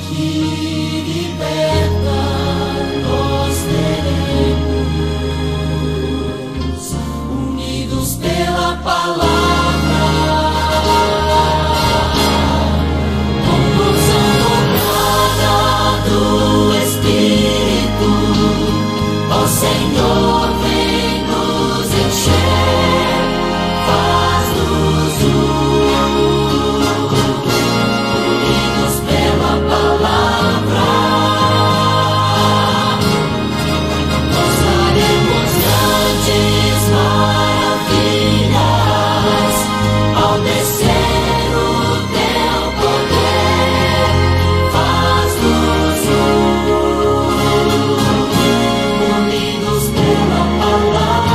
que liberta nós teremos, unidos pela palavra, compulsando cada do Espírito, ó Senhor, vem nos encher, faz-nos unidos pela palavra, nós faremos grandes maravilhas ao descer o teu poder, faz-nos unidos pela palavra.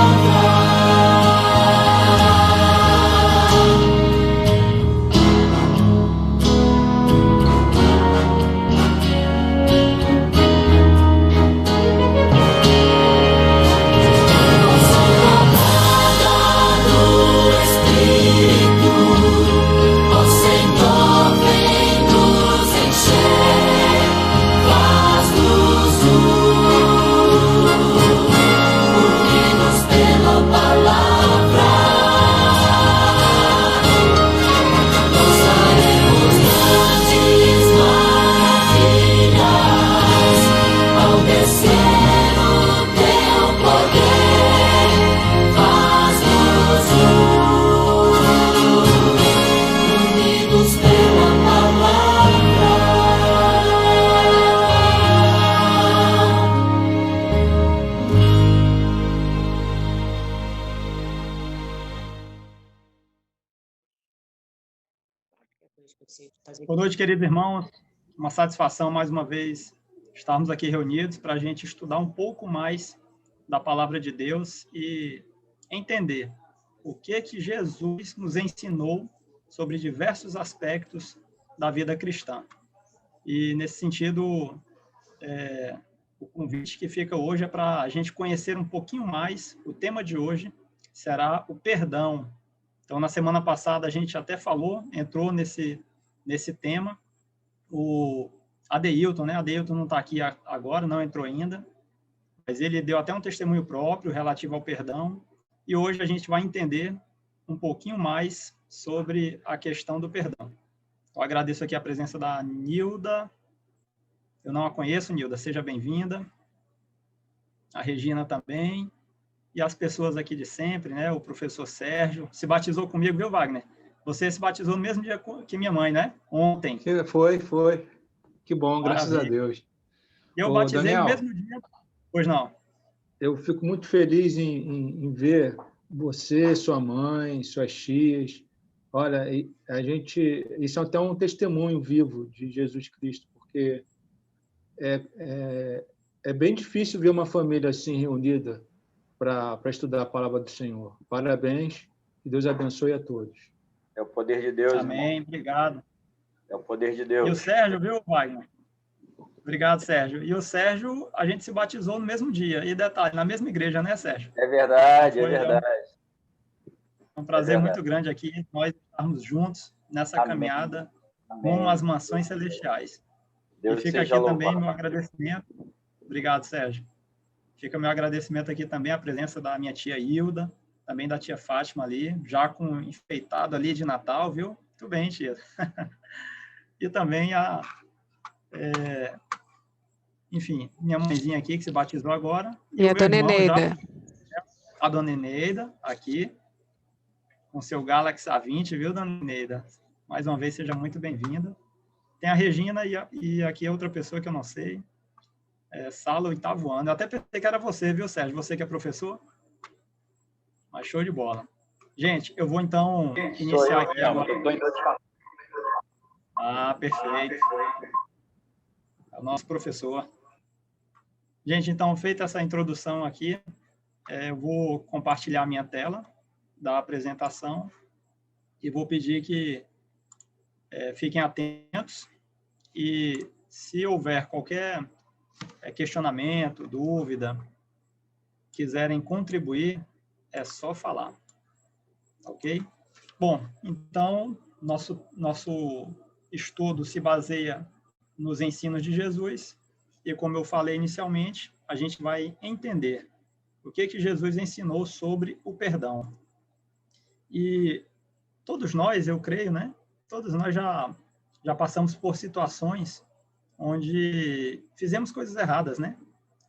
Do Espírito, ó Senhor, vem nos encher, faz-nos unidos pela palavra, nós faremos grandes maravilhas ao descer o teu poder, faz-nos unidos pela palavra. Boa noite, queridos irmãos. Uma satisfação, mais uma vez, estarmos aqui reunidos para a gente estudar um pouco mais da Palavra de Deus e entender o que Jesus nos ensinou sobre diversos aspectos da vida cristã. E, nesse sentido, o convite que fica hoje é para a gente conhecer um pouquinho mais. O tema de hoje será o perdão. Então, na semana passada, a gente até entrou nesse tema. O Adeilton, né? Adeilton não está aqui agora, não entrou ainda, mas ele deu até um testemunho próprio relativo ao perdão, e hoje a gente vai entender um pouquinho mais sobre a questão do perdão. Eu agradeço aqui a presença da Nilda. Eu não a conheço, Nilda, seja bem-vinda. A Regina também. E as pessoas aqui de sempre, né? O professor Sérgio se batizou comigo, viu, Wagner? Você se batizou no mesmo dia que minha mãe, né? Ontem. Foi. Que bom, graças a Deus. Eu batizei Daniel, no mesmo dia. Pois não. Eu fico muito feliz em ver você, sua mãe, suas tias. Olha, isso é até um testemunho vivo de Jesus Cristo, porque é bem difícil ver uma família assim reunida para estudar a palavra do Senhor. Parabéns, que Deus abençoe a todos. É o poder de Deus. Amém, irmão. Obrigado. É o poder de Deus. E o Sérgio, viu, Wagner? Obrigado, Sérgio. E o Sérgio, a gente se batizou no mesmo dia. E detalhe, na mesma igreja, né, Sérgio? É verdade, é verdade. É um prazer muito grande aqui, nós estarmos juntos nessa caminhada rumo às mansões celestiais. Deus e fica aqui também meu agradecimento. Obrigado, Sérgio. Fica meu agradecimento aqui também à presença da minha tia Hilda, também da tia Fátima ali, já com enfeitado ali de Natal, viu? Muito bem, tia. E também enfim, minha mãezinha aqui, que se batizou agora. E a dona Eneida. A dona Eneida, aqui, com seu Galaxy A20, viu, dona Eneida? Mais uma vez, seja muito bem-vinda. Tem a Regina e aqui é outra pessoa que eu não sei. Sala 8º ano. Eu até pensei que era você, viu, Sérgio? Você que é professor. Mas show de bola. Gente, eu vou, então, iniciar aqui agora. Ah, perfeito. É o nosso professor. Gente, então, feita essa introdução aqui, eu vou compartilhar a minha tela da apresentação e vou pedir que fiquem atentos e, se houver qualquer questionamento, dúvida, quiserem contribuir, é só falar. Ok? Bom, então, nosso estudo se baseia nos ensinos de Jesus e, como eu falei inicialmente, a gente vai entender o que Jesus ensinou sobre o perdão. E todos nós, eu creio, né? Todos nós já passamos por situações onde fizemos coisas erradas, né?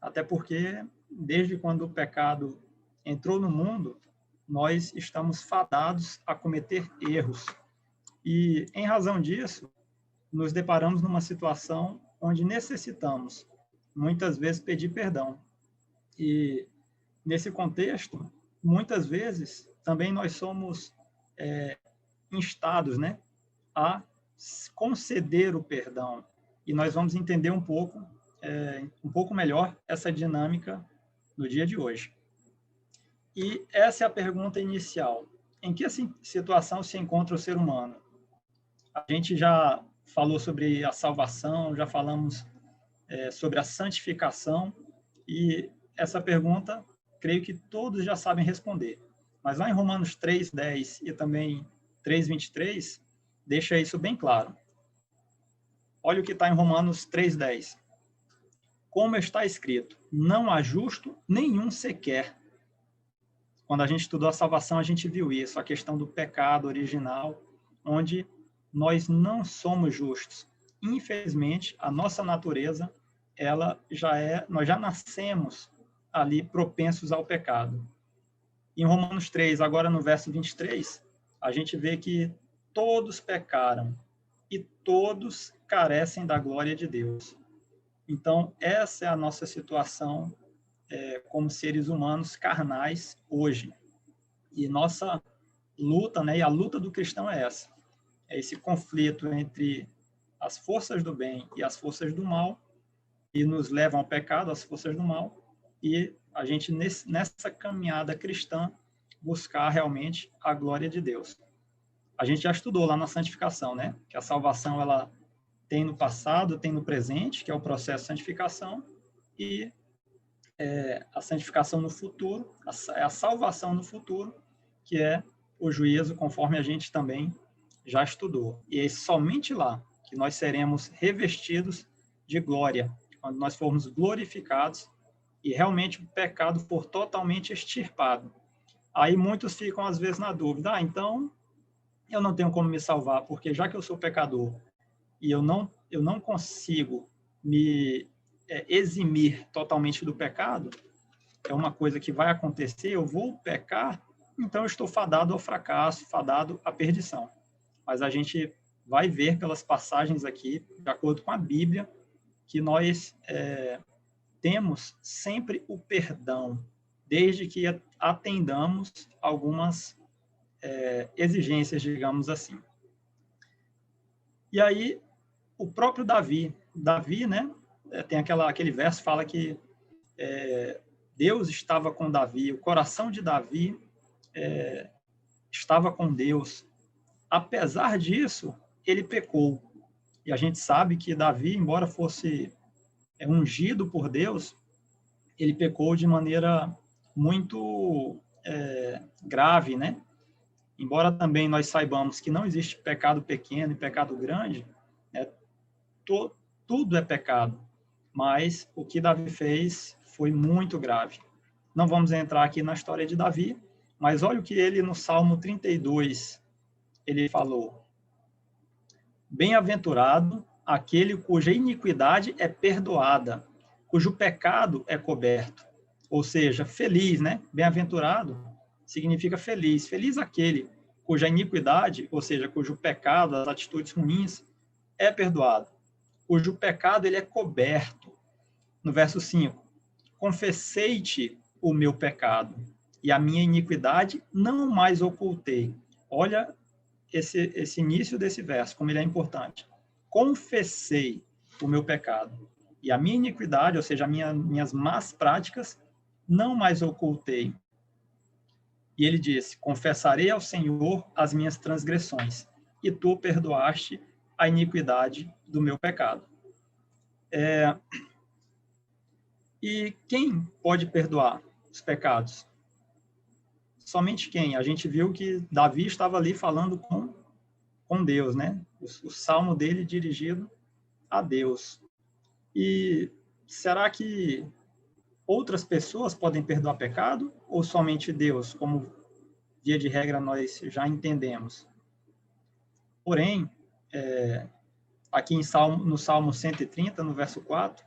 Até porque, desde quando o pecado entrou no mundo, nós estamos fadados a cometer erros. E, em razão disso, nos deparamos numa situação onde necessitamos, muitas vezes, pedir perdão. E, nesse contexto, muitas vezes, também nós somos instados, né, a conceder o perdão. E nós vamos entender um pouco melhor essa dinâmica no dia de hoje. E essa é a pergunta inicial. Em que situação se encontra o ser humano? A gente já falou sobre a salvação, já falamos sobre a santificação, e essa pergunta, creio que todos já sabem responder. Mas lá em Romanos 3:10 e também 3:23, deixa isso bem claro. Olha o que está em Romanos 3:10. Como está escrito, não há justo nenhum sequer. Quando a gente estudou a salvação, a gente viu isso, a questão do pecado original, onde nós não somos justos. Infelizmente, a nossa natureza, nós já nascemos ali propensos ao pecado. Em Romanos 3, agora no verso 23, a gente vê que todos pecaram e todos carecem da glória de Deus. Então, essa é a nossa situação como seres humanos carnais hoje. E nossa luta, né, e a luta do cristão é essa. É esse conflito entre as forças do bem e as forças do mal, que nos levam ao pecado, as forças do mal, e a gente, nessa caminhada cristã, buscar realmente a glória de Deus. A gente já estudou lá na santificação, né? Que a salvação, ela tem no passado, tem no presente, que é o processo de santificação, e a santificação no futuro, a salvação no futuro, que é o juízo, conforme a gente também já estudou. E é somente lá que nós seremos revestidos de glória, quando nós formos glorificados e realmente o pecado for totalmente extirpado. Aí muitos ficam, às vezes, na dúvida, então eu não tenho como me salvar, porque já que eu sou pecador e eu não consigo me eximir totalmente do pecado, é uma coisa que vai acontecer, eu vou pecar, então eu estou fadado ao fracasso, fadado à perdição. Mas a gente vai ver pelas passagens aqui, de acordo com a Bíblia, que nós temos sempre o perdão, desde que atendamos algumas exigências, digamos assim. E aí, o próprio Davi, né, tem aquele verso que fala que Deus estava com Davi, o coração de Davi estava com Deus. Apesar disso, ele pecou. E a gente sabe que Davi, embora fosse ungido por Deus, ele pecou de maneira muito grave, né? Embora também nós saibamos que não existe pecado pequeno e pecado grande, tudo é pecado. Mas o que Davi fez foi muito grave. Não vamos entrar aqui na história de Davi, mas olha o que ele, no Salmo 32, ele falou: bem-aventurado aquele cuja iniquidade é perdoada, cujo pecado é coberto. Ou seja, feliz, né? Bem-aventurado significa feliz. Feliz aquele cuja iniquidade, ou seja, cujo pecado, as atitudes ruins, é perdoado. Cujo pecado ele é coberto. No verso 5, confessei-te o meu pecado, e a minha iniquidade não mais ocultei. Olha esse início desse verso, como ele é importante. Confessei o meu pecado, e a minha iniquidade, ou seja, minhas más práticas, não mais ocultei. E ele disse, confessarei ao Senhor as minhas transgressões, e tu perdoaste a iniquidade do meu pecado. E quem pode perdoar os pecados? Somente quem? A gente viu que Davi estava ali falando com Deus, né? O salmo dele dirigido a Deus. E será que outras pessoas podem perdoar pecado ou somente Deus, como via de regra nós já entendemos? Porém, aqui no Salmo 130, no verso 4,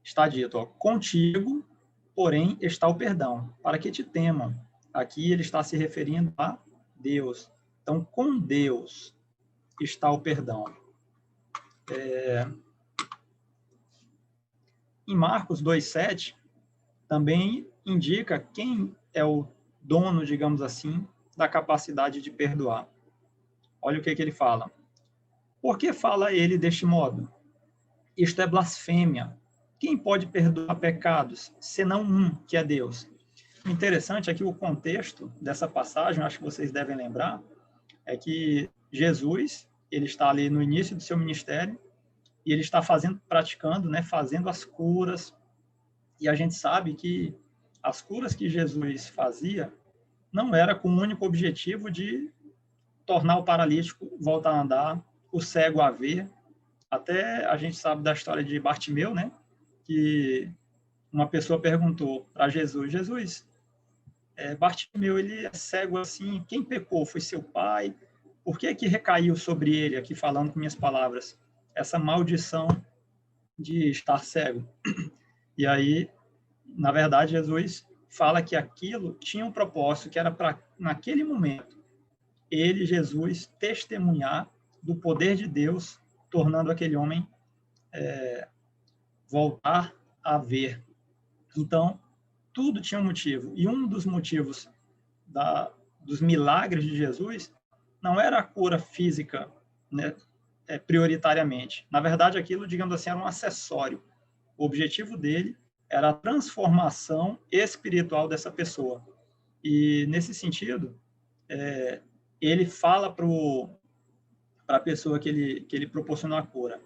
está dito, contigo, porém, está o perdão, para que te temam. Aqui ele está se referindo a Deus. Então, com Deus está o perdão. Em Marcos 2,7, também indica quem é o dono, digamos assim, da capacidade de perdoar. Olha o que ele fala. Por que fala ele deste modo? Isto é blasfêmia. Quem pode perdoar pecados, senão um, que é Deus? O interessante é que o contexto dessa passagem, acho que vocês devem lembrar, é que Jesus, ele está ali no início do seu ministério, e ele está praticando, fazendo as curas, e a gente sabe que as curas que Jesus fazia não era com o único objetivo de tornar o paralítico voltar a andar, o cego a ver. Até a gente sabe da história de Bartimeu, que uma pessoa perguntou para Jesus, Bartimeu, ele é cego assim, quem pecou? Foi seu pai? Por que recaiu sobre ele, aqui falando com minhas palavras, essa maldição de estar cego? E aí, na verdade, Jesus fala que aquilo tinha um propósito, que era para, naquele momento, ele, Jesus, testemunhar do poder de Deus, tornando aquele homem voltar a ver. Então, tudo tinha um motivo. E um dos motivos dos milagres de Jesus não era a cura física, prioritariamente. Na verdade, aquilo, digamos assim, era um acessório. O objetivo dele era a transformação espiritual dessa pessoa. E, nesse sentido, ele fala para a pessoa que ele proporcionou a cura,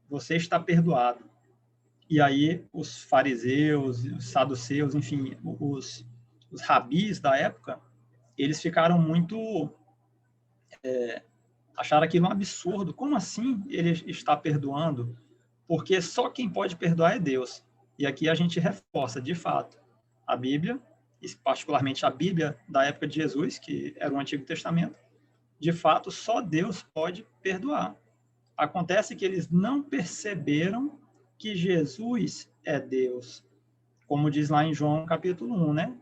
você está perdoado. E aí os fariseus, os saduceus, enfim, os rabis da época, eles ficaram muito... acharam aquilo um absurdo. Como assim ele está perdoando? Porque só quem pode perdoar é Deus. E aqui a gente reforça, de fato, a Bíblia, particularmente a Bíblia da época de Jesus, que era o Antigo Testamento, de fato, só Deus pode perdoar. Acontece que eles não perceberam que Jesus é Deus. Como diz lá em João capítulo 1,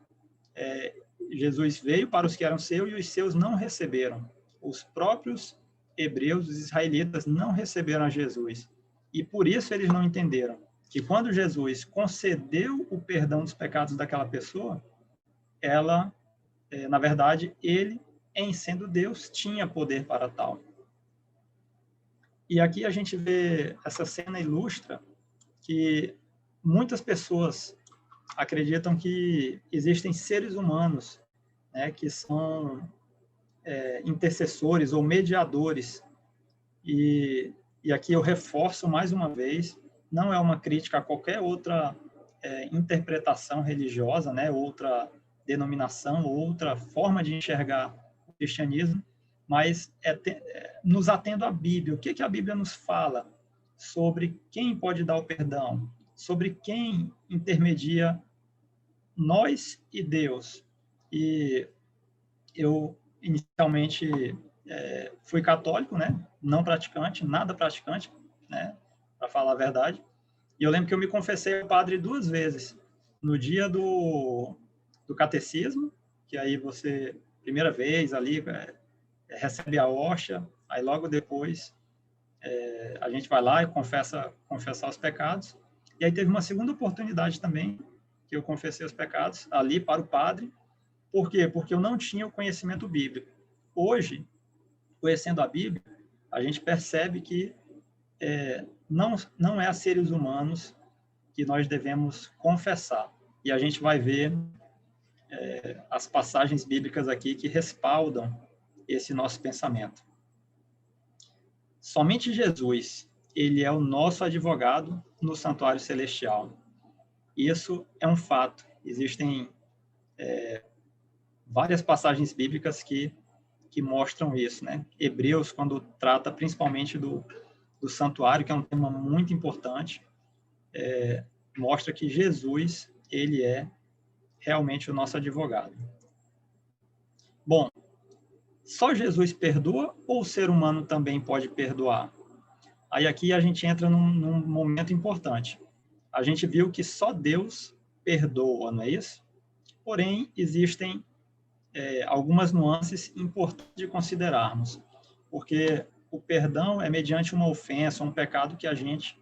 Jesus veio para os que eram seus e os seus não receberam. Os próprios hebreus, os israelitas, não receberam a Jesus. E por isso eles não entenderam que quando Jesus concedeu o perdão dos pecados daquela pessoa, na verdade, ele, em sendo Deus, tinha poder para tal. E aqui a gente vê, essa cena ilustra que muitas pessoas acreditam que existem seres humanos, que são intercessores ou mediadores. E aqui eu reforço mais uma vez, não é uma crítica a qualquer outra interpretação religiosa, outra denominação, outra forma de enxergar o cristianismo, mas nos atendo à Bíblia. O que a Bíblia nos fala sobre quem pode dar o perdão, sobre quem intermedia nós e Deus? E eu, inicialmente, fui católico, não praticante, nada praticante, para falar a verdade. E eu lembro que eu me confessei ao padre 2 vezes. No dia do catecismo, que aí você, primeira vez ali, recebe a hóstia, aí logo depois a gente vai lá e confessar os pecados. E aí teve uma segunda oportunidade também, que eu confessei os pecados ali para o padre. Por quê? Porque eu não tinha o conhecimento bíblico. Hoje, conhecendo a Bíblia, a gente percebe que não é a seres humanos que nós devemos confessar. E a gente vai ver as passagens bíblicas aqui que respaldam esse nosso pensamento. Somente Jesus, ele é o nosso advogado no santuário celestial. Isso é um fato. Existem várias passagens bíblicas que que mostram isso, né? Hebreus, quando trata principalmente do santuário, que é um tema muito importante, mostra que Jesus, ele é realmente o nosso advogado. Bom, só Jesus perdoa ou o ser humano também pode perdoar? Aí aqui a gente entra num momento importante. A gente viu que só Deus perdoa, não é isso? Porém, existem algumas nuances importantes de considerarmos, porque o perdão é mediante uma ofensa, um pecado que a gente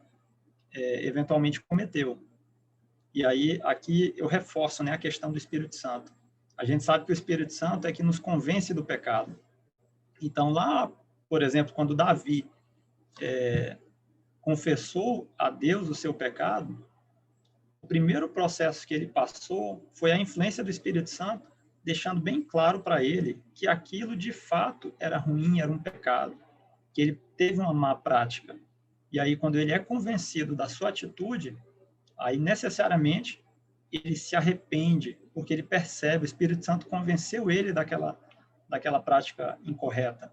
eventualmente cometeu. E aí, aqui eu reforço, né, a questão do Espírito Santo. A gente sabe que o Espírito Santo é que nos convence do pecado. Então, lá, por exemplo, quando Davi confessou a Deus o seu pecado, o primeiro processo que ele passou foi a influência do Espírito Santo, deixando bem claro para ele que aquilo de fato era ruim, era um pecado, que ele teve uma má prática. E aí, quando ele é convencido da sua atitude, aí necessariamente ele se arrepende, porque ele percebe, o Espírito Santo convenceu ele daquela prática incorreta.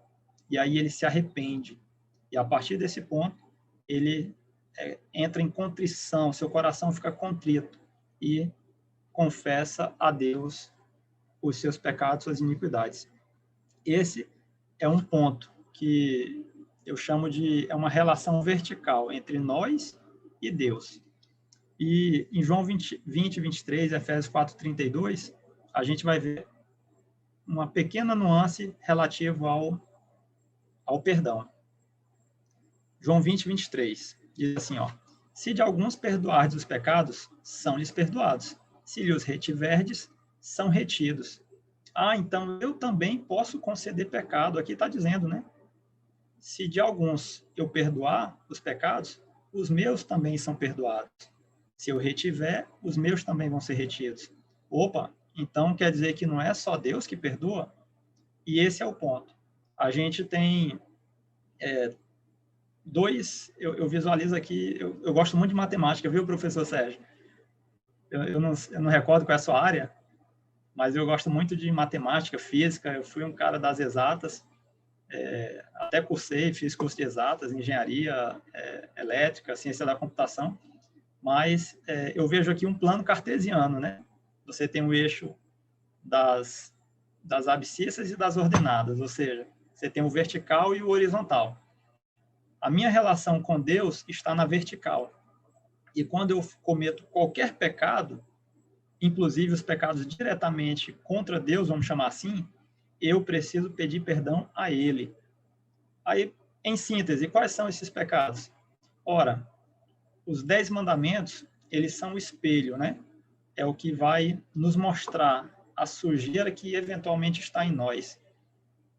E aí ele se arrepende. E a partir desse ponto, ele entra em contrição, seu coração fica contrito e confessa a Deus os seus pecados, suas iniquidades. Esse é um ponto que eu chamo de uma relação vertical entre nós e Deus. E em João 20, 23, Efésios 4, 32, a gente vai ver uma pequena nuance relativa ao perdão. João 20, 23, diz assim, se de alguns perdoardes os pecados, são-lhes perdoados. Se lhes retiverdes, são retidos. Então eu também posso conceder pecado. Aqui está dizendo, né? Se de alguns eu perdoar os pecados, os meus também são perdoados. Se eu retiver, os meus também vão ser retidos. Opa, então quer dizer que não é só Deus que perdoa? E esse é o ponto. A gente tem eu visualizo aqui, eu gosto muito de matemática, viu, professor Sérgio? Eu não recordo qual é a sua área, mas eu gosto muito de matemática, física, eu fui um cara das exatas, até cursei, fiz curso de exatas, engenharia elétrica, ciência da computação, mas eu vejo aqui um plano cartesiano, né? Você tem o eixo das abscissas e das ordenadas, ou seja, você tem o vertical e o horizontal. A minha relação com Deus está na vertical. E quando eu cometo qualquer pecado, inclusive os pecados diretamente contra Deus, vamos chamar assim, eu preciso pedir perdão a Ele. Aí, em síntese, quais são esses pecados? Ora, os 10 mandamentos, eles são o espelho, né? É o que vai nos mostrar a sujeira que eventualmente está em nós.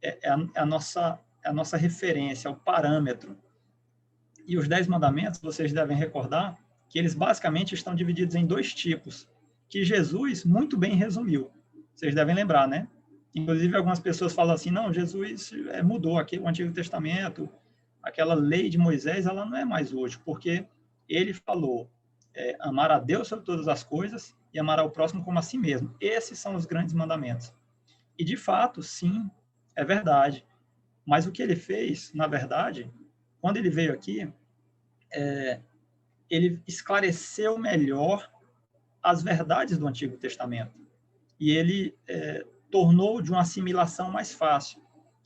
É a nossa referência, é o parâmetro. E os 10 mandamentos, vocês devem recordar que eles basicamente estão divididos em 2 tipos, que Jesus muito bem resumiu. Vocês devem lembrar, né? Inclusive, algumas pessoas falam assim, não, Jesus mudou o Antigo Testamento, aquela lei de Moisés, ela não é mais útil, porque ele falou amar a Deus sobre todas as coisas e amar ao próximo como a si mesmo. Esses são os grandes mandamentos. E, de fato, sim, é verdade. Mas o que ele fez, na verdade, quando ele veio aqui, ele esclareceu melhor as verdades do Antigo Testamento. E ele tornou de uma assimilação mais fácil.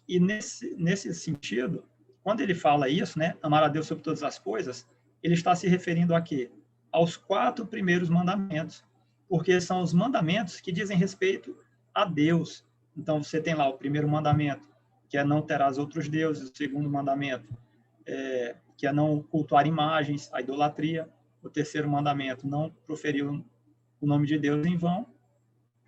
E nesse sentido, quando ele fala isso, né, amar a Deus sobre todas as coisas, ele está se referindo a quê? Aos 4 primeiros mandamentos, porque são os mandamentos que dizem respeito a Deus. Então, você tem lá o primeiro mandamento, que é não terás outros deuses, o segundo mandamento, que é não cultuar imagens, a idolatria, o terceiro mandamento, não proferir o nome de Deus em vão,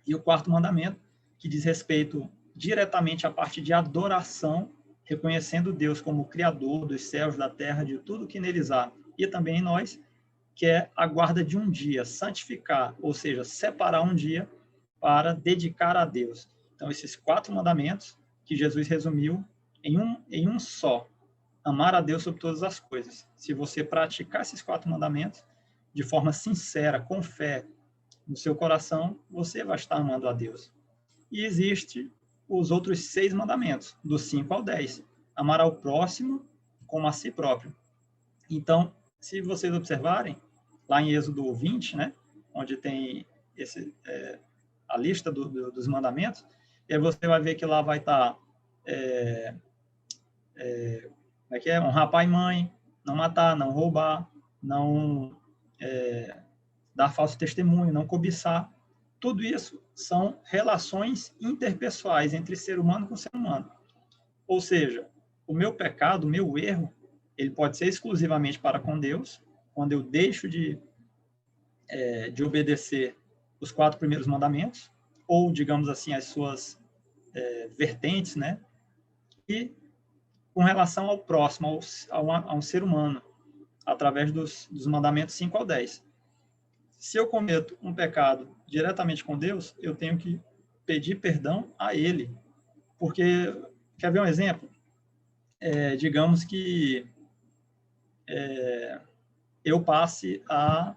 e o quarto mandamento, que diz respeito diretamente à parte de adoração, reconhecendo Deus como o Criador dos céus, da terra, de tudo que neles há, e também em nós, que é a guarda de um dia, santificar, ou seja, separar um dia para dedicar a Deus. Então, esses 4 mandamentos que Jesus resumiu em um só, amar a Deus sobre todas as coisas. Se você praticar esses 4 mandamentos de forma sincera, com fé, no seu coração, você vai estar amando a Deus. E existe os outros 6 mandamentos, do 5 ao 10. Amar ao próximo como a si próprio. Então, se vocês observarem, lá em Êxodo 20, né, onde tem a lista dos mandamentos, e aí você vai ver que lá vai estar como é que é? Honrar pai e mãe, não matar, não roubar, não dar falso testemunho, não cobiçar. Tudo isso são relações interpessoais entre ser humano com ser humano. Ou seja, o meu pecado, o meu erro, ele pode ser exclusivamente para com Deus, quando eu deixo de obedecer os 4 primeiros mandamentos, ou, digamos assim, as suas vertentes, né? E com relação ao próximo, a um ser humano, através dos mandamentos 5 ao 10. Se eu cometo um pecado diretamente com Deus, eu tenho que pedir perdão a Ele. Porque, quer ver um exemplo? Digamos que eu passe a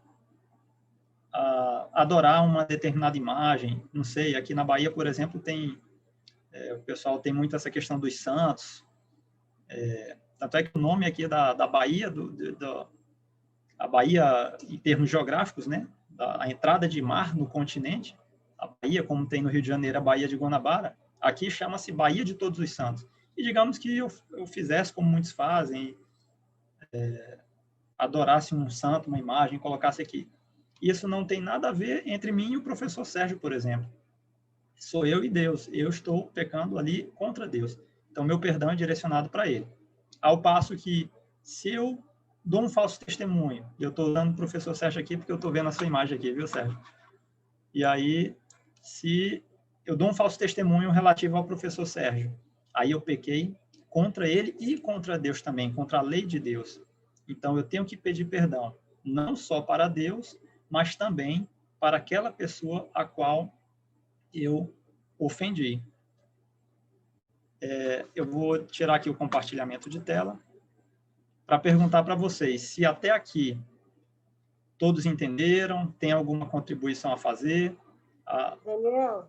adorar uma determinada imagem. Não sei, aqui na Bahia, por exemplo, o pessoal tem muito essa questão dos santos. Tanto é que o nome aqui da Bahia, a Bahia em termos geográficos, né, a entrada de mar no continente, a Bahia, como tem no Rio de Janeiro, a Baía de Guanabara, aqui chama-se Baía de Todos os Santos. E digamos que eu fizesse como muitos fazem, adorasse um santo, uma imagem, colocasse aqui. Isso não tem nada a ver entre mim e o professor Sérgio, por exemplo. Sou eu e Deus. Eu estou pecando ali contra Deus. Então, meu perdão é direcionado para ele. Ao passo que, se eu dou um falso testemunho, eu estou dando o professor Sérgio aqui, porque eu estou vendo a sua imagem aqui, viu, Sérgio? E aí, se eu dou um falso testemunho relativo ao professor Sérgio, aí eu pequei contra ele e contra Deus também, contra a lei de Deus. Então, eu tenho que pedir perdão, não só para Deus, mas também para aquela pessoa a qual eu ofendi. Eu vou tirar aqui o compartilhamento de tela para perguntar para vocês se até aqui todos entenderam, tem alguma contribuição a fazer. Daniel.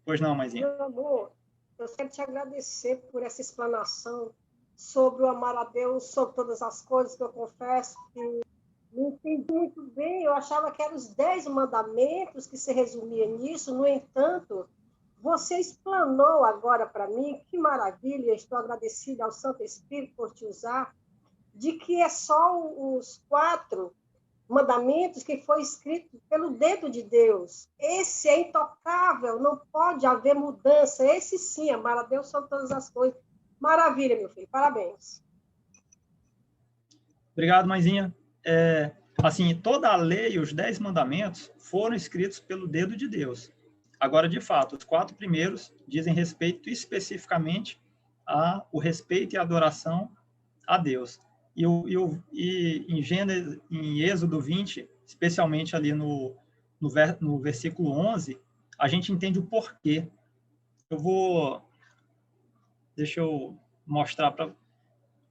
Pois não, mãezinha. Meu amor, eu quero te agradecer por essa explanação sobre o amar a Deus, sobre todas as coisas, que eu confesso que não entendi muito bem. Eu achava que eram os 10 mandamentos que se resumia nisso. No entanto, você explanou agora para mim, que maravilha, estou agradecida ao Santo Espírito por te usar, de que é só os 4 mandamentos que foi escrito pelo dedo de Deus. Esse é intocável, não pode haver mudança. Esse sim, amar a Deus sobre todas as coisas. Maravilha, meu filho, parabéns. Obrigado, mãezinha. Assim, toda a lei, os 10 mandamentos, foram escritos pelo dedo de Deus. Agora, de fato, os 4 primeiros dizem respeito especificamente ao respeito e adoração a Deus. E em Êxodo 20, especialmente ali no versículo 11, a gente entende o porquê. Deixa eu mostrar para...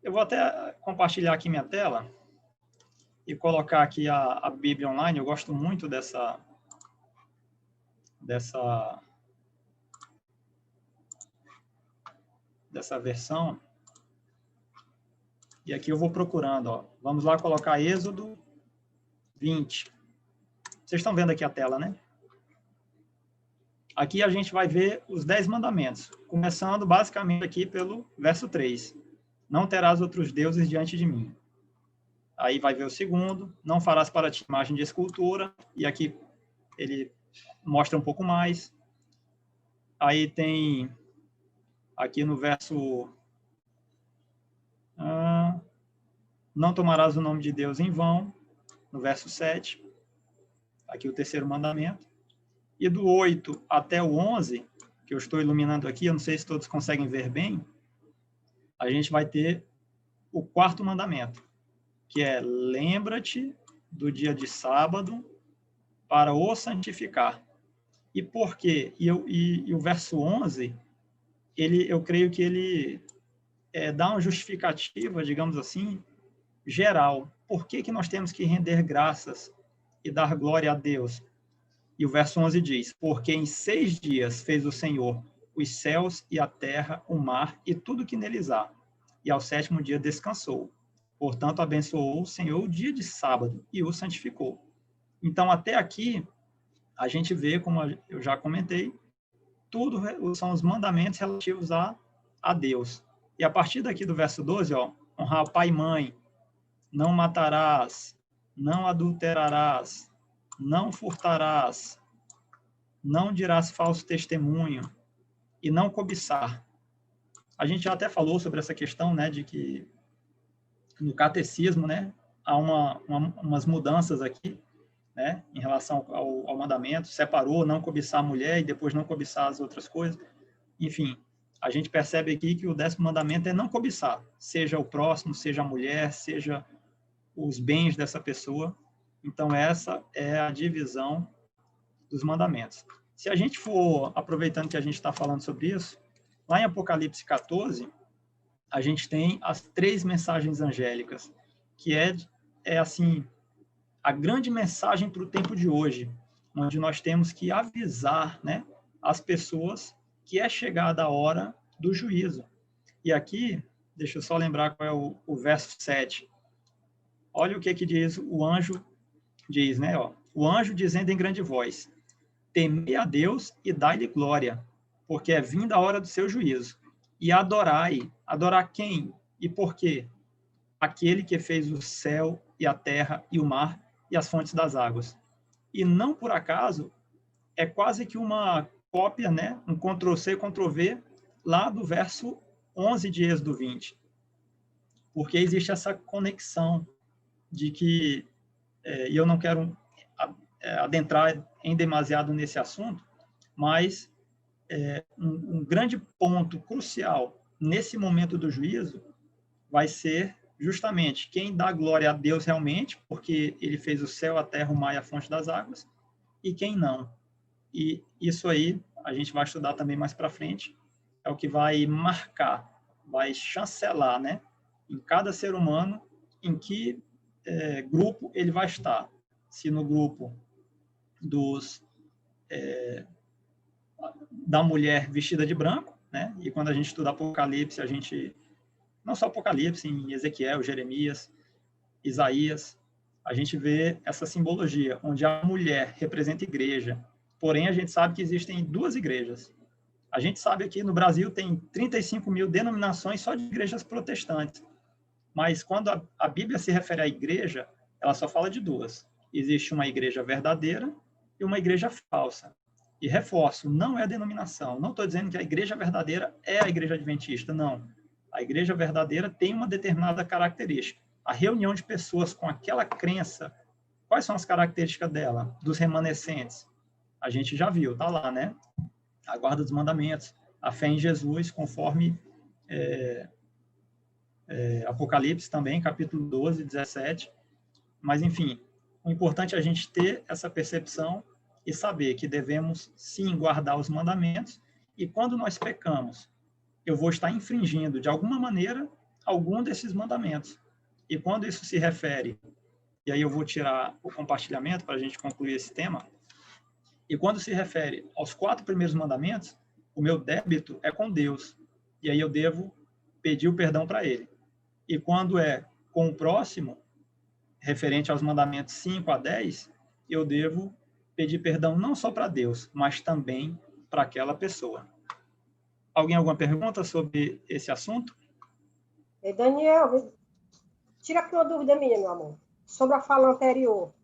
Eu vou até compartilhar aqui minha tela e colocar aqui a Bíblia online. Eu gosto muito dessa versão. E aqui eu vou procurando, ó. Vamos lá colocar Êxodo 20. Vocês estão vendo aqui a tela, né? Aqui a gente vai ver os 10 mandamentos, começando basicamente aqui pelo verso 3. Não terás outros deuses diante de mim. Aí vai ver o segundo, não farás para ti imagem de escultura, e aqui ele mostra um pouco mais. Aí tem, aqui no verso... não tomarás o nome de Deus em vão, no verso 7, aqui o terceiro mandamento. E do 8 até o 11, que eu estou iluminando aqui, eu não sei se todos conseguem ver bem, a gente vai ter o 4º mandamento, que é: lembra-te do dia de sábado para o santificar. E por quê? E o verso 11, eu creio que ele dá uma justificativa, digamos assim, geral. Por que nós temos que render graças e dar glória a Deus? E o verso 11 diz: porque em 6 dias fez o Senhor os céus e a terra, o mar e tudo que neles há. E ao sétimo dia descansou. Portanto, abençoou o Senhor o dia de sábado e o santificou. Então, até aqui, a gente vê, como eu já comentei, tudo são os mandamentos relativos a Deus. E a partir daqui do verso 12, honrar pai e mãe, não matarás, não adulterarás, não furtarás, não dirás falso testemunho e não cobiçar. A gente já até falou sobre essa questão, né, de que no catecismo, né, há umas mudanças aqui, né, em relação ao mandamento, separou não cobiçar a mulher e depois não cobiçar as outras coisas. Enfim, a gente percebe aqui que o 10º mandamento é não cobiçar, seja o próximo, seja a mulher, seja os bens dessa pessoa. Então, essa é a divisão dos mandamentos. Se a gente for, aproveitando que a gente está falando sobre isso, lá em Apocalipse 14, a gente tem as 3 mensagens angélicas, que é assim, a grande mensagem para o tempo de hoje, onde nós temos que avisar, né, as pessoas que é chegada a hora do juízo. E aqui, deixa eu só lembrar qual é o verso 7. Olha o que diz o anjo, diz, né? O anjo dizendo em grande voz, temei a Deus e dai-lhe glória, porque é vinda a hora do seu juízo. E adorai. Adorar quem? E por quê? Aquele que fez o céu e a terra e o mar e as fontes das águas. E não por acaso, é quase que uma cópia, né? Um Ctrl-C, Ctrl-V, lá do verso 11 de Êxodo 20. Porque existe essa conexão de que, e eu não quero adentrar em demasiado nesse assunto, mas um grande ponto crucial nesse momento do juízo vai ser justamente quem dá glória a Deus realmente, porque ele fez o céu, a terra, o mar e a fonte das águas, e quem não. E isso aí a gente vai estudar também mais para frente, é o que vai marcar, vai chancelar, né, em cada ser humano, em que grupo ele vai estar. Se no grupo da mulher vestida de branco, né? E quando a gente estuda Apocalipse, a gente, não só Apocalipse, em Ezequiel, Jeremias, Isaías, a gente vê essa simbologia, onde a mulher representa a igreja. Porém, a gente sabe que existem 2 igrejas. A gente sabe que no Brasil tem 35 mil denominações só de igrejas protestantes. Mas quando a Bíblia se refere à igreja, ela só fala de 2. Existe uma igreja verdadeira e uma igreja falsa. E reforço, não é denominação. Não estou dizendo que a igreja verdadeira é a igreja adventista, não. A igreja verdadeira tem uma determinada característica. A reunião de pessoas com aquela crença, quais são as características dela? Dos remanescentes. A gente já viu, está lá, né? A guarda dos mandamentos, a fé em Jesus, conforme Apocalipse também, capítulo 12, 17. Mas, enfim, o importante é a gente ter essa percepção e saber que devemos, sim, guardar os mandamentos, e quando nós pecamos, eu vou estar infringindo, de alguma maneira, algum desses mandamentos. E quando isso se refere, e aí eu vou tirar o compartilhamento para a gente concluir esse tema, e quando se refere aos 4 primeiros mandamentos, o meu débito é com Deus, e aí eu devo pedir o perdão para ele. E quando é com o próximo, referente aos mandamentos 5 a 10, eu devo pedir perdão não só para Deus, mas também para aquela pessoa. Alguma pergunta sobre esse assunto? Daniel, tira aqui uma dúvida minha, meu amor, sobre a fala anterior.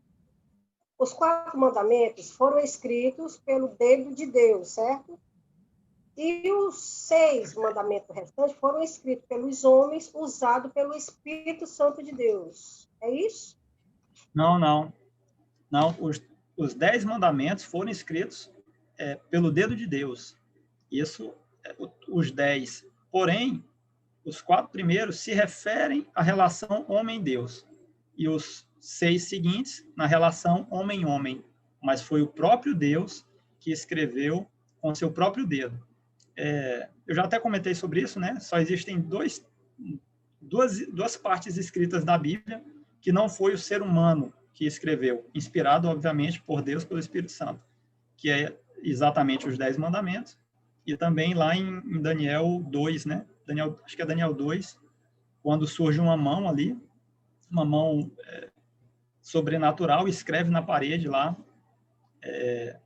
Os 4 mandamentos foram escritos pelo dedo de Deus, certo? E os 6 mandamentos restantes foram escritos pelos homens, usados pelo Espírito Santo de Deus. É isso? Não. Os 10 mandamentos foram escritos pelo dedo de Deus. Isso, os 10. Porém, os 4 primeiros se referem à relação homem-Deus. E os 6 seguintes, na relação homem-homem. Mas foi o próprio Deus que escreveu com seu próprio dedo. Eu já até comentei sobre isso, né? Só existem duas partes escritas da Bíblia que não foi o ser humano que escreveu, inspirado, obviamente, por Deus, pelo Espírito Santo, que é exatamente os 10 mandamentos e também lá em Daniel 2, né? Acho que é Daniel 2, quando surge uma mão ali, uma mão sobrenatural, escreve na parede lá,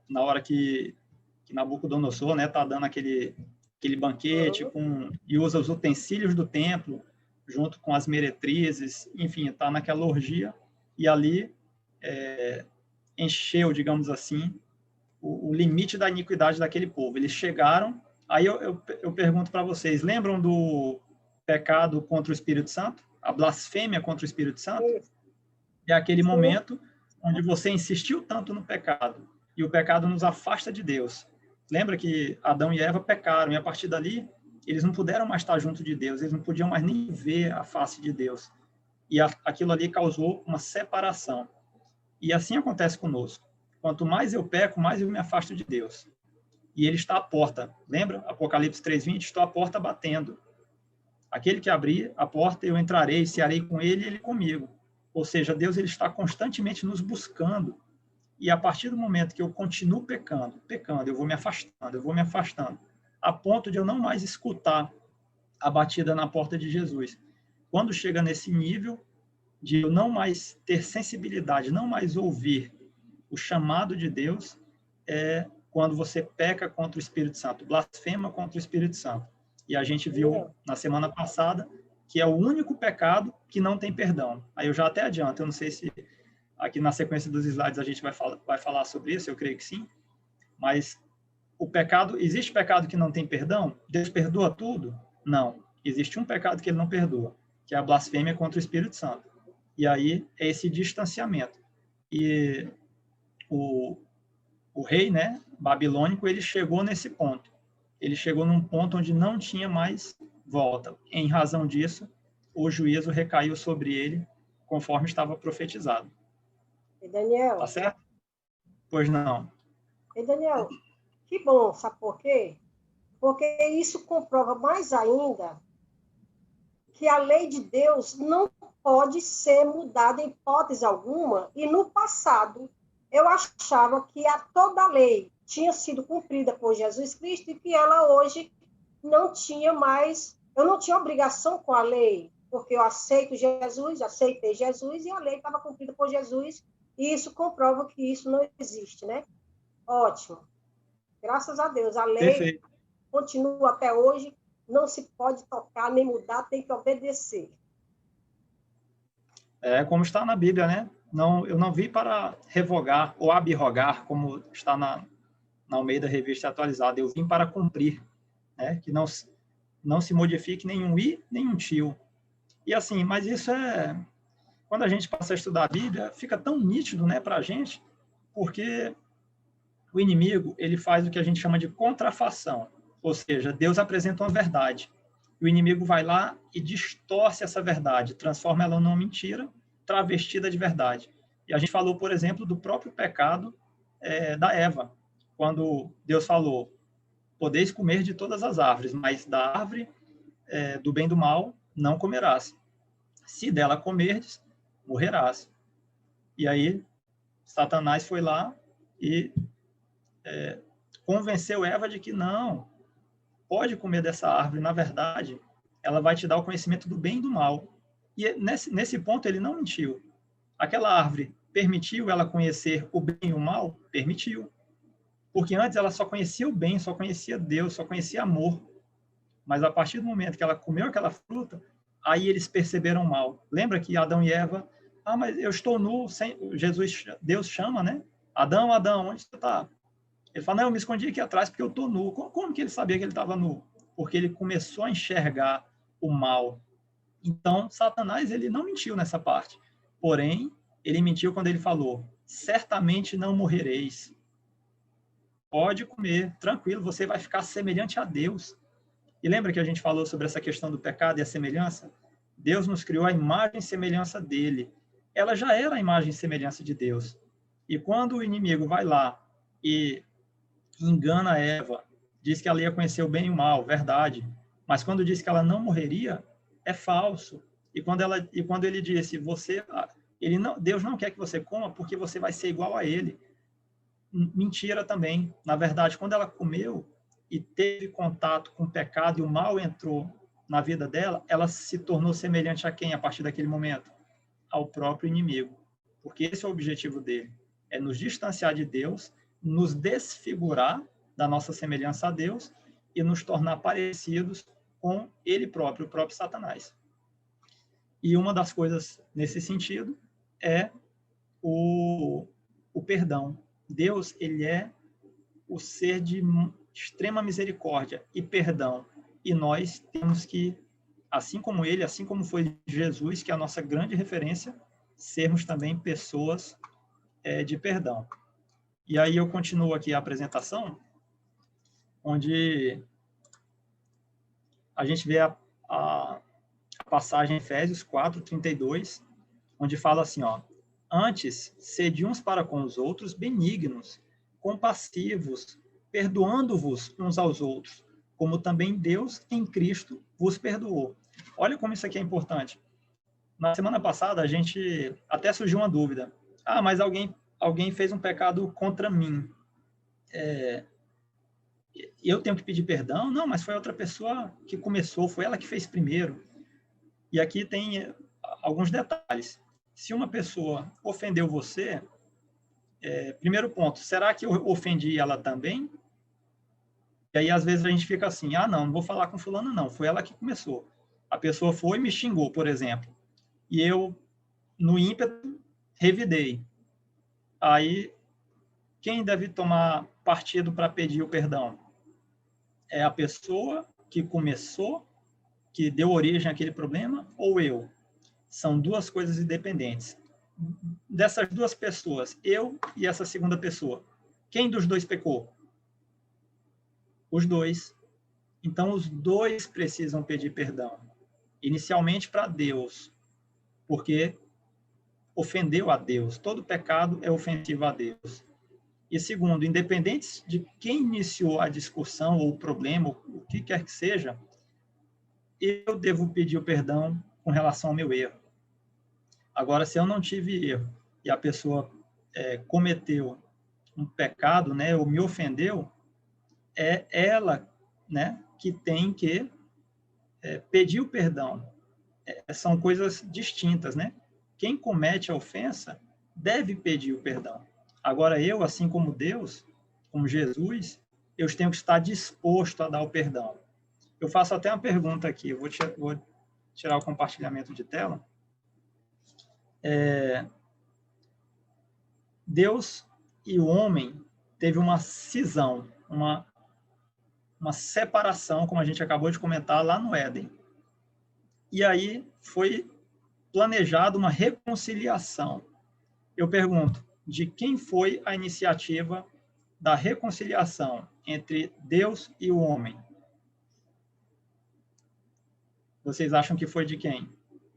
na hora que Nabucodonosor, né, tá dando aquele banquete e usa os utensílios do templo junto com as meretrizes, enfim, está naquela orgia, e ali encheu, digamos assim, o limite da iniquidade daquele povo. Eles chegaram, aí eu pergunto para vocês, lembram do pecado contra o Espírito Santo? A blasfêmia contra o Espírito Santo? É aquele momento onde você insistiu tanto no pecado, e o pecado nos afasta de Deus. Lembra que Adão e Eva pecaram, e a partir dali, eles não puderam mais estar junto de Deus, eles não podiam mais nem ver a face de Deus. E aquilo ali causou uma separação. E assim acontece conosco. Quanto mais eu peco, mais eu me afasto de Deus. E ele está à porta. Lembra? Apocalipse 3:20, estou à porta batendo. Aquele que abrir a porta, eu entrarei, cearei com ele e ele comigo. Ou seja, Deus ele está constantemente nos buscando. E a partir do momento que eu continuo pecando, eu vou me afastando, a ponto de eu não mais escutar a batida na porta de Jesus. Quando chega nesse nível de eu não mais ter sensibilidade, não mais ouvir o chamado de Deus, é quando você peca contra o Espírito Santo, blasfema contra o Espírito Santo. E a gente viu na semana passada que é o único pecado que não tem perdão. Aí eu já até adianto, eu não sei se aqui na sequência dos slides a gente vai falar sobre isso, eu creio que sim, mas existe pecado que não tem perdão? Deus perdoa tudo? Não. Existe um pecado que ele não perdoa, que é a blasfêmia contra o Espírito Santo. E aí é esse distanciamento. E o rei, né, babilônico, ele chegou nesse ponto. Ele chegou num ponto onde não tinha mais volta. Em razão disso, o juízo recaiu sobre ele, conforme estava profetizado. E Daniel? Tá certo? Pois não. E Daniel, que bom, sabe por quê? Porque isso comprova mais ainda que a lei de Deus não pode ser mudada em hipótese alguma, e no passado eu achava que toda a lei tinha sido cumprida por Jesus Cristo e que ela hoje não tinha mais, eu não tinha obrigação com a lei, porque eu aceitei Jesus e a lei estava cumprida por Jesus, e isso comprova que isso não existe, né? Ótimo. Graças a Deus, a lei Perfeito. Continua até hoje, não se pode tocar nem mudar, tem que obedecer. É como está na Bíblia, né? Não, eu não vim para revogar ou abrogar, como está na Almeida Revista Atualizada. Eu vim para cumprir, né? Que não se modifique nenhum i, nenhum tio. E assim, mas isso quando a gente passa a estudar a Bíblia, fica tão nítido, né, para a gente, porque o inimigo, ele faz o que a gente chama de contrafação. Ou seja, Deus apresenta uma verdade. E o inimigo vai lá e distorce essa verdade, transforma ela numa mentira, travestida de verdade. E a gente falou, por exemplo, do próprio pecado da Eva, quando Deus falou, podeis comer de todas as árvores, mas da árvore do bem e do mal não comerás. Se dela comerdes, morrerás. E aí, Satanás foi lá e convenceu Eva de que não, pode comer dessa árvore, na verdade, ela vai te dar o conhecimento do bem e do mal. E nesse ponto ele não mentiu. Aquela árvore permitiu ela conhecer o bem e o mal? Permitiu. Porque antes ela só conhecia o bem, só conhecia Deus, só conhecia amor. Mas a partir do momento que ela comeu aquela fruta, aí eles perceberam o mal. Lembra que Adão e Eva, mas eu estou nu, Deus chama, né? Adão, Adão, onde você está? Ele fala, não, eu me escondi aqui atrás porque eu estou nu. Como que ele sabia que ele estava nu? Porque ele começou a enxergar o mal. Então, Satanás, ele não mentiu nessa parte. Porém, ele mentiu quando ele falou, certamente não morrereis. Pode comer, tranquilo, você vai ficar semelhante a Deus. E lembra que a gente falou sobre essa questão do pecado e a semelhança? Deus nos criou a imagem e semelhança dele. Ela já era a imagem e semelhança de Deus. E quando o inimigo vai lá e engana Eva, diz que ela ia conhecer o bem e o mal, verdade. Mas quando diz que ela não morreria, é falso. E quando ele disse, Deus não quer que você coma porque você vai ser igual a ele. Mentira também. Na verdade, quando ela comeu e teve contato com o pecado e o mal entrou na vida dela, ela se tornou semelhante a quem a partir daquele momento? Ao próprio inimigo. Porque esse é o objetivo dele, é nos distanciar de Deus, nos desfigurar da nossa semelhança a Deus e nos tornar parecidos com ele próprio, o próprio Satanás. E uma das coisas nesse sentido é o perdão. Deus, ele é o ser de extrema misericórdia e perdão. E nós temos que, assim como ele, assim como foi Jesus, que é a nossa grande referência, sermos também pessoas de perdão. E aí eu continuo aqui a apresentação, onde a gente vê a passagem em Efésios 4:32, onde fala assim, ó: antes, sede uns para com os outros benignos, compassivos, perdoando-vos uns aos outros, como também Deus em Cristo vos perdoou. Olha como isso aqui é importante. Na semana passada, a gente até surgiu uma dúvida. Ah, mas alguém fez um pecado contra mim. Eu tenho que pedir perdão? Não, mas foi outra pessoa que começou, foi ela que fez primeiro. E aqui tem alguns detalhes. Se uma pessoa ofendeu você, primeiro ponto, será que eu ofendi ela também? E aí, às vezes, a gente fica assim, não vou falar com fulano, não, foi ela que começou. A pessoa foi e me xingou, por exemplo. E eu, no ímpeto, revidei. Aí, quem deve tomar partido para pedir o perdão? É a pessoa que começou, que deu origem àquele problema, ou eu? São duas coisas independentes. Dessas duas pessoas, eu e essa segunda pessoa, quem dos dois pecou? Os dois. Então, os dois precisam pedir perdão. Inicialmente para Deus, porque ofendeu a Deus. Todo pecado é ofensivo a Deus. E segundo, independente de quem iniciou a discussão ou o problema, o que quer que seja, eu devo pedir o perdão com relação ao meu erro. Agora, se eu não tive erro e a pessoa cometeu um pecado, né, ou me ofendeu, é ela, né, que tem que pedir o perdão. São coisas distintas, né? Quem comete a ofensa deve pedir o perdão. Agora, eu, assim como Deus, como Jesus, eu tenho que estar disposto a dar o perdão. Eu faço até uma pergunta aqui, eu vou tirar o compartilhamento de tela. Deus e o homem teve uma cisão, uma separação, como a gente acabou de comentar, lá no Éden. E aí foi planejada uma reconciliação. Eu pergunto, de quem foi a iniciativa da reconciliação entre Deus e o homem? Vocês acham que foi de quem?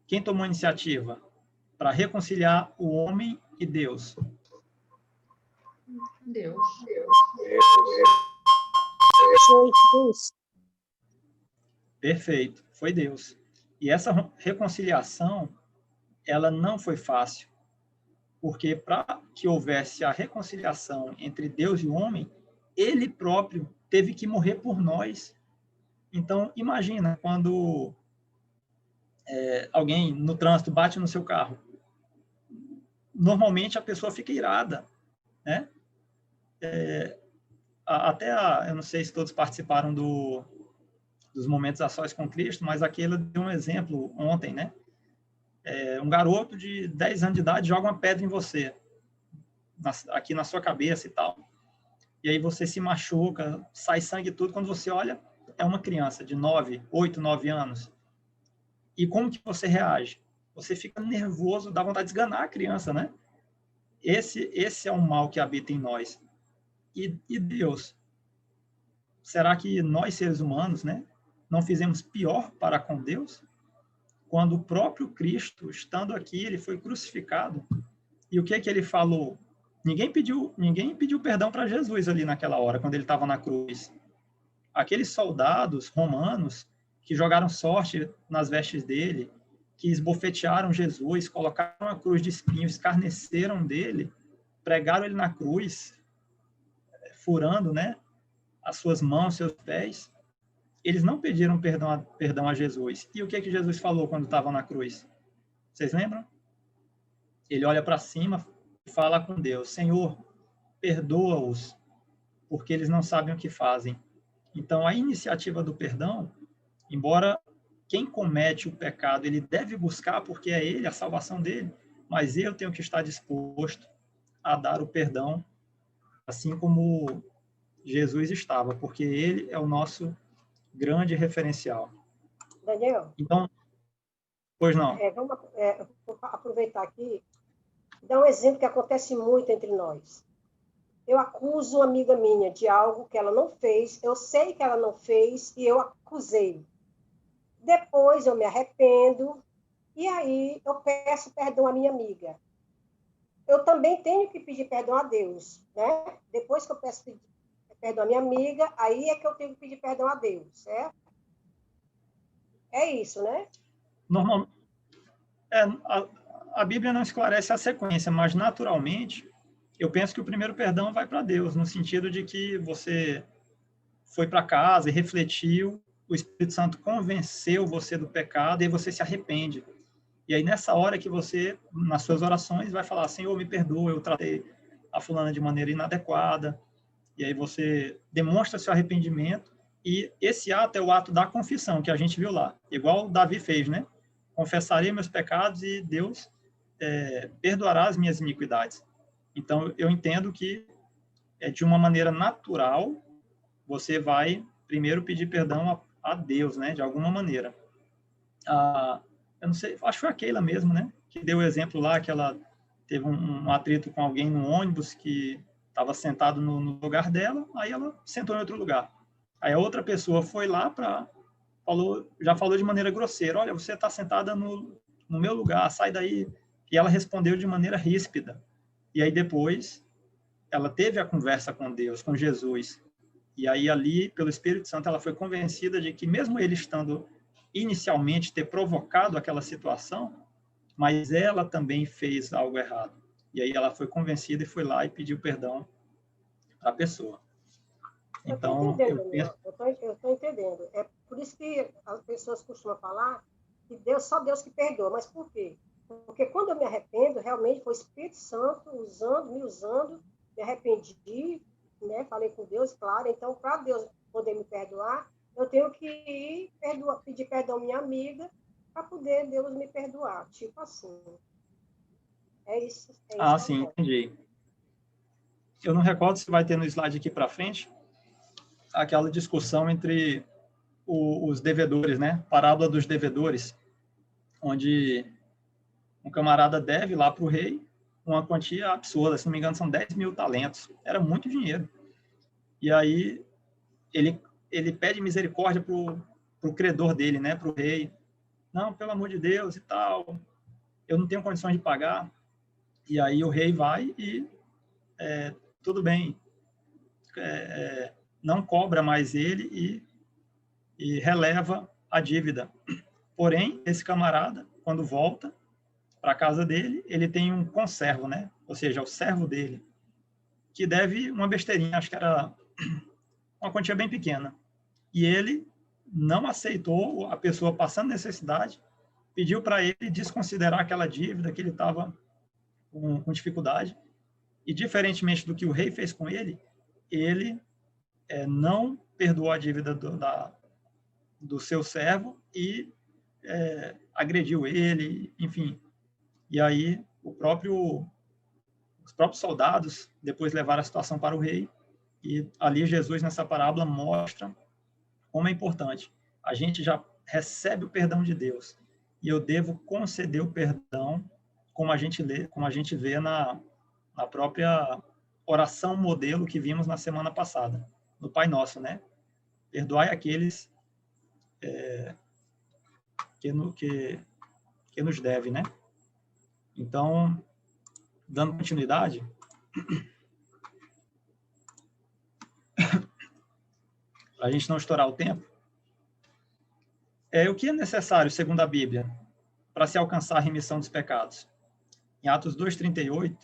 Quem tomou a iniciativa para reconciliar o homem e Deus? Deus. Perfeito, foi Deus. E essa reconciliação, ela não foi fácil, porque para que houvesse a reconciliação entre Deus e o homem, ele próprio teve que morrer por nós. Então, imagina quando alguém no trânsito bate no seu carro. Normalmente a pessoa fica irada, né? Eu não sei se todos participaram dos momentos a sós com Cristo, mas aquele deu um exemplo ontem, né? Um garoto de 10 anos de idade joga uma pedra em você, aqui na sua cabeça e tal. E aí você se machuca, sai sangue e tudo. Quando você olha, é uma criança de 8, 9 anos. E como que você reage? Você fica nervoso, dá vontade de esganar a criança, né? Esse é um mal que habita em nós. E Deus? Será que nós, seres humanos, né, não fizemos pior para com Deus? Quando o próprio Cristo, estando aqui, ele foi crucificado. E o que ele falou? Ninguém pediu perdão para Jesus ali naquela hora, quando ele estava na cruz. Aqueles soldados romanos que jogaram sorte nas vestes dele, que esbofetearam Jesus, colocaram a cruz de espinhos, escarneceram dele, pregaram ele na cruz, furando, né, as suas mãos, seus pés, eles não pediram perdão a Jesus. E o que Jesus falou quando estava na cruz? Vocês lembram? Ele olha para cima e fala com Deus: Senhor, perdoa-os, porque eles não sabem o que fazem. Então, a iniciativa do perdão, embora quem comete o pecado, ele deve buscar, porque é ele, a salvação dele, mas eu tenho que estar disposto a dar o perdão, assim como Jesus estava, porque ele é o nosso grande referencial. Daniel? Então, pois não. Vou aproveitar aqui e dar um exemplo que acontece muito entre nós. Eu acuso uma amiga minha de algo que ela não fez, eu sei que ela não fez e eu acusei. Depois eu me arrependo e aí eu peço perdão à minha amiga. Eu também tenho que pedir perdão a Deus, né? Depois que eu peço perdão à minha amiga, aí é que eu tenho que pedir perdão a Deus, certo? É isso, né? Normalmente, a Bíblia não esclarece a sequência, mas naturalmente, eu penso que o primeiro perdão vai para Deus, no sentido de que você foi para casa e refletiu, o Espírito Santo convenceu você do pecado e você se arrepende. E aí, nessa hora que você, nas suas orações, vai falar: Senhor, me perdoa, eu tratei a fulana de maneira inadequada. E aí você demonstra seu arrependimento, e esse ato é o ato da confissão, que a gente viu lá. Igual Davi fez, né? Confessarei meus pecados e Deus perdoará as minhas iniquidades. Então, eu entendo que, de uma maneira natural, você vai primeiro pedir perdão a Deus, né? De alguma maneira. Eu não sei, acho que foi a Keila mesmo, né? Que deu o exemplo lá, que ela teve um atrito com alguém no ônibus que estava sentado no lugar dela, aí ela sentou em outro lugar. Aí a outra pessoa foi lá já falou de maneira grosseira: olha, você está sentada no meu lugar, sai daí. E ela respondeu de maneira ríspida. E aí depois ela teve a conversa com Deus, com Jesus. E aí ali, pelo Espírito Santo, ela foi convencida de que mesmo ele estando inicialmente ter provocado aquela situação, mas ela também fez algo errado. E aí ela foi convencida e foi lá e pediu perdão à pessoa. Então, eu estou entendendo. É por isso que as pessoas costumam falar que só Deus que perdoa. Mas por quê? Porque quando eu me arrependo, realmente foi o Espírito Santo me usando, me arrependi, né? Falei com Deus, claro. Então, para Deus poder me perdoar, eu tenho que ir pedir perdão à minha amiga para poder Deus me perdoar. Tipo assim. É isso. Sim, entendi. Eu não recordo se vai ter no slide aqui para frente aquela discussão entre os devedores, né? Parábola dos devedores, onde um camarada deve lá para o rei uma quantia absurda, se não me engano, são 10 mil talentos. Era muito dinheiro. E aí ele pede misericórdia para o credor dele, né? Para o rei. Não, pelo amor de Deus e tal, eu não tenho condições de pagar. E aí o rei vai e tudo bem, não cobra mais ele e releva a dívida. Porém, esse camarada, quando volta para a casa dele, ele tem um conservo, né? Ou seja, o servo dele, que deve uma besteirinha, acho que era uma quantia bem pequena. E ele não aceitou a pessoa passando necessidade, pediu para ele desconsiderar aquela dívida que ele estava com dificuldade. E, diferentemente do que o rei fez com ele não perdoou a dívida do seu servo e agrediu ele, enfim. E aí os próprios soldados depois levaram a situação para o rei, e ali Jesus, nessa parábola, mostra como é importante. A gente já recebe o perdão de Deus, e eu devo conceder o perdão, como a gente vê na própria oração modelo que vimos na semana passada, no Pai Nosso, né? Perdoai aqueles que nos devem, né? Então, dando continuidade, para a gente não estourar o tempo, o que é necessário, segundo a Bíblia, para se alcançar a remissão dos pecados? Em Atos 2:38,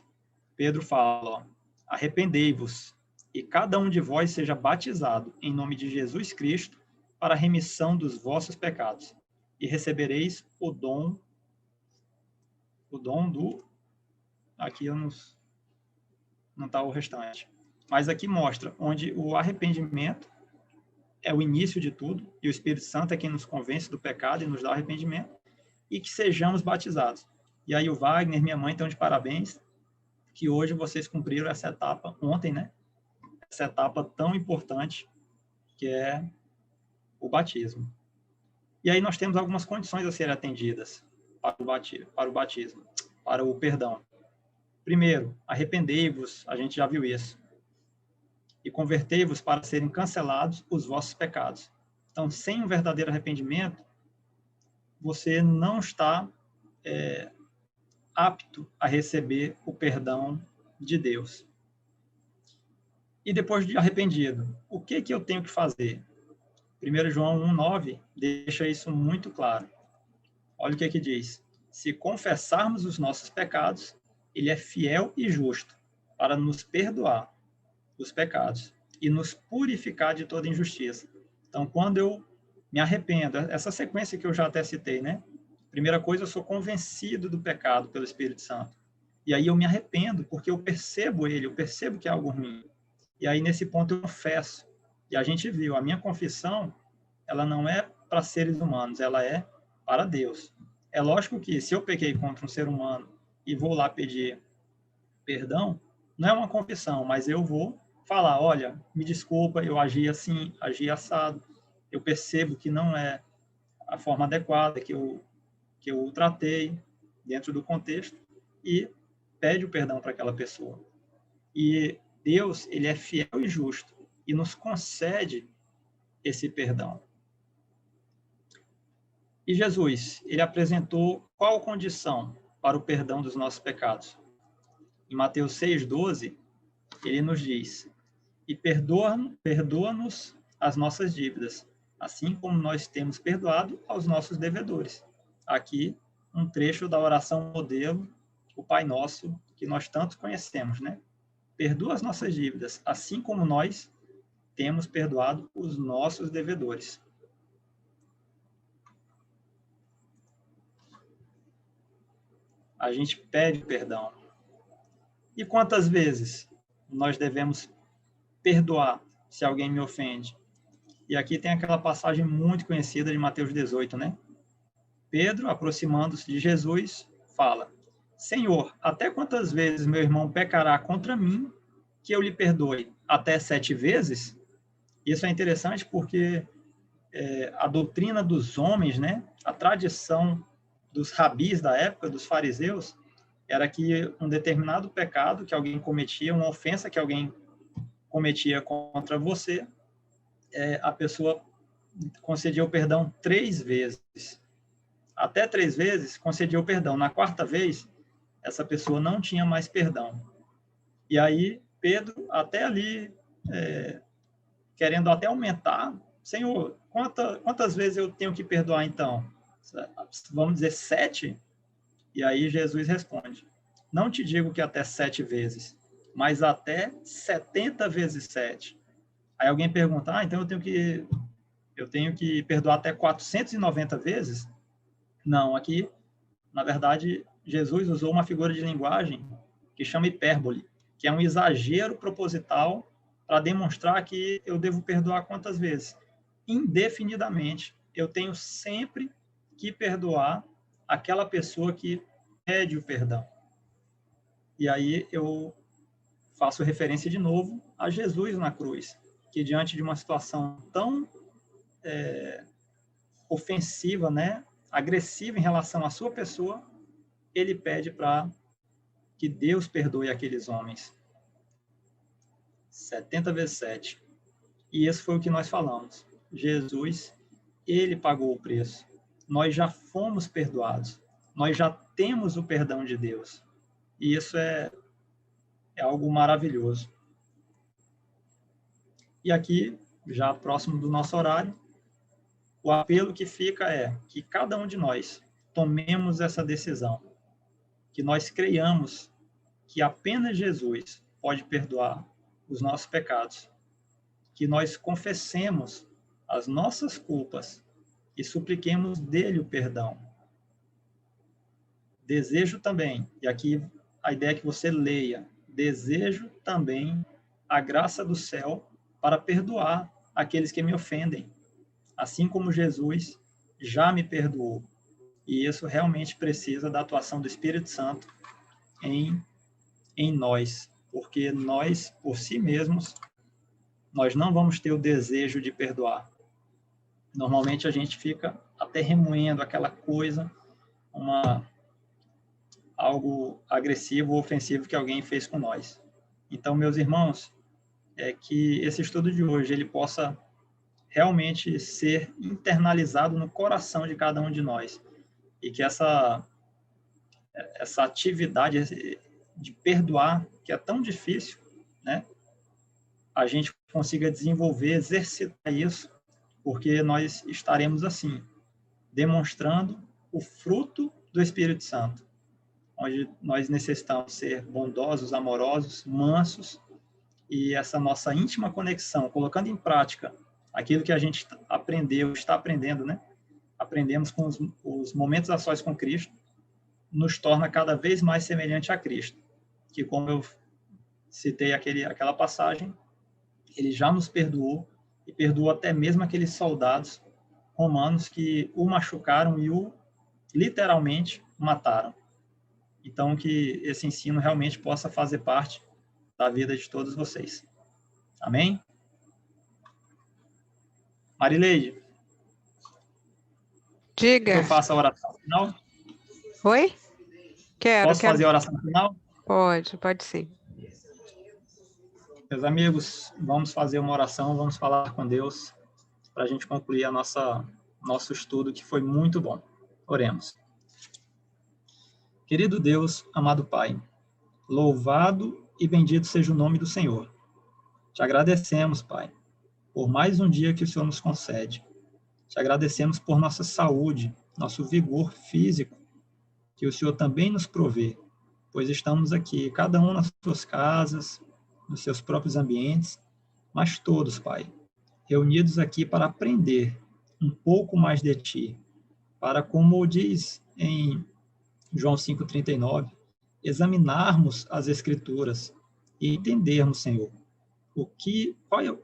Pedro fala: arrependei-vos e cada um de vós seja batizado em nome de Jesus Cristo para a remissão dos vossos pecados, e recebereis o dom do... Aqui eu não está o restante. Mas aqui mostra onde o arrependimento é o início de tudo, e o Espírito Santo é quem nos convence do pecado e nos dá arrependimento, e que sejamos batizados. E aí o Wagner, minha mãe, estão de parabéns, que hoje vocês cumpriram essa etapa, ontem, né? Essa etapa tão importante, que é o batismo. E aí nós temos algumas condições a serem atendidas para o perdão. Primeiro, arrependei-vos, a gente já viu isso, e convertei-vos para serem cancelados os vossos pecados. Então, sem um verdadeiro arrependimento, você não está apto a receber o perdão de Deus. E depois de arrependido, o que eu tenho que fazer? 1 João 1,9 deixa isso muito claro. Olha o que diz. Se confessarmos os nossos pecados, ele é fiel e justo para nos perdoar os pecados e nos purificar de toda injustiça. Então, quando eu me arrependo, essa sequência que eu já até citei, né? Primeira coisa, eu sou convencido do pecado pelo Espírito Santo. E aí eu me arrependo, porque eu percebo que é algo ruim. E aí, nesse ponto, eu confesso. E a gente viu, a minha confissão, ela não é para seres humanos, ela é para Deus. É lógico que, se eu pequei contra um ser humano e vou lá pedir perdão, não é uma confissão, mas eu vou falar, olha, me desculpa, eu agi assim, agi assado, eu percebo que não é a forma adequada, que eu tratei dentro do contexto, e pede o perdão para aquela pessoa. E Deus, ele é fiel e justo, e nos concede esse perdão. E Jesus, ele apresentou qual condição para o perdão dos nossos pecados? Em Mateus 6,12, ele nos diz, e perdoa-nos as nossas dívidas, assim como nós temos perdoado aos nossos devedores. Aqui, um trecho da oração modelo, o Pai Nosso, que nós tanto conhecemos, né? Perdoa as nossas dívidas, assim como nós temos perdoado os nossos devedores. A gente pede perdão. E quantas vezes nós devemos perdoar se alguém me ofende? E aqui tem aquela passagem muito conhecida de Mateus 18, né? Pedro, aproximando-se de Jesus, fala, Senhor, até quantas vezes meu irmão pecará contra mim que eu lhe perdoe? Até 7 vezes? Isso é interessante porque a doutrina dos homens, né? A tradição dos rabis da época, dos fariseus, era que um determinado pecado que alguém cometia, uma ofensa que alguém cometia contra você, a pessoa concedia o perdão 3 vezes. Até 3 vezes concedia o perdão. Na 4ª vez, essa pessoa não tinha mais perdão. E aí, Pedro, até ali, querendo até aumentar, Senhor, quantas vezes eu tenho que perdoar então? Vamos dizer 7? E aí Jesus responde, não te digo que até 7 vezes, mas até 70 vezes 7. Aí alguém pergunta, então eu tenho que perdoar até 490 vezes? Não, aqui, na verdade, Jesus usou uma figura de linguagem que chama hipérbole, que é um exagero proposital para demonstrar que eu devo perdoar quantas vezes? Indefinidamente. Eu tenho sempre que perdoar aquela pessoa que pede o perdão. E aí eu faço referência de novo a Jesus na cruz, que diante de uma situação tão ofensiva, né, agressiva em relação à sua pessoa, ele pede para que Deus perdoe aqueles homens. 70 vezes 7. E isso foi o que nós falamos. Jesus, ele pagou o preço. Nós já fomos perdoados. Nós já temos o perdão de Deus. E isso é algo maravilhoso. E aqui, já próximo do nosso horário, o apelo que fica é que cada um de nós tomemos essa decisão, que nós creiamos que apenas Jesus pode perdoar os nossos pecados, que nós confessemos as nossas culpas e supliquemos dele o perdão. Desejo também, e aqui a ideia é que você leia, desejo também a graça do céu para perdoar aqueles que me ofendem, assim como Jesus já me perdoou. E isso realmente precisa da atuação do Espírito Santo em nós, porque nós, por si mesmos, nós não vamos ter o desejo de perdoar. Normalmente a gente fica até remoendo aquela coisa, algo agressivo ou ofensivo que alguém fez com nós. Então, meus irmãos, que esse estudo de hoje ele possa realmente ser internalizado no coração de cada um de nós e que essa atividade de perdoar, que é tão difícil, né, a gente consiga desenvolver, exercitar isso, porque nós estaremos assim, demonstrando o fruto do Espírito Santo, onde nós necessitamos ser bondosos, amorosos, mansos, e essa nossa íntima conexão, colocando em prática aquilo que a gente aprendeu, está aprendendo, né? Aprendemos com os momentos a sós com Cristo, nos torna cada vez mais semelhante a Cristo, que, como eu citei aquela passagem, ele já nos perdoou, e perdoou até mesmo aqueles soldados romanos que o machucaram e o, literalmente, mataram. Então, que esse ensino realmente possa fazer parte da vida de todos vocês. Amém? Marileide. Diga. Eu faço a oração final? Oi? Posso fazer a oração final? Pode sim. Meus amigos, vamos fazer uma oração, vamos falar com Deus para a gente concluir nosso estudo, que foi muito bom. Oremos. Querido Deus, amado Pai, louvado e bendito seja o nome do Senhor. Te agradecemos, Pai, por mais um dia que o Senhor nos concede. Te agradecemos por nossa saúde, nosso vigor físico, que o Senhor também nos provê, pois estamos aqui, cada um nas suas casas, nos seus próprios ambientes, mas todos, Pai, reunidos aqui para aprender um pouco mais de Ti, para, como diz em João 5,39, examinarmos as Escrituras e entendermos, Senhor,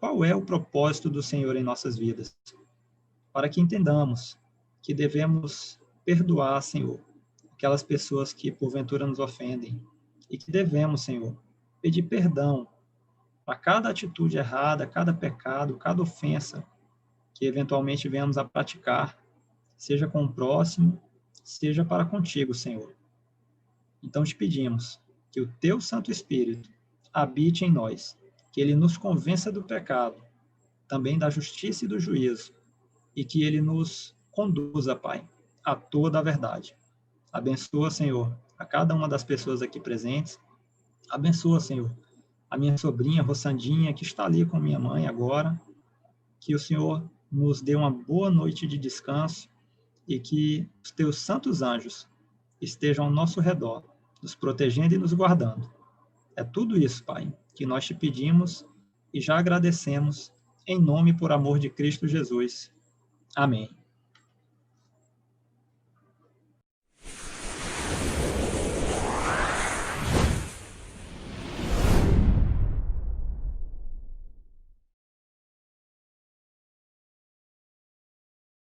qual é o propósito do Senhor em nossas vidas, para que entendamos que devemos perdoar, Senhor, aquelas pessoas que porventura nos ofendem, e que devemos, Senhor, pedir perdão para cada atitude errada, cada pecado, cada ofensa que eventualmente venhamos a praticar, seja com o próximo, seja para contigo, Senhor. Então te pedimos que o teu Santo Espírito habite em nós, que ele nos convença do pecado, também da justiça e do juízo, e que ele nos conduza, Pai, a toda a verdade. Abençoa, Senhor, a cada uma das pessoas aqui presentes. Abençoa, Senhor, a minha sobrinha, Rossandinha, que está ali com minha mãe agora. Que o Senhor nos dê uma boa noite de descanso e que os teus santos anjos estejam ao nosso redor, nos protegendo e nos guardando. É tudo isso, Pai, que nós te pedimos e já agradecemos em nome e por amor de Cristo Jesus. Amém.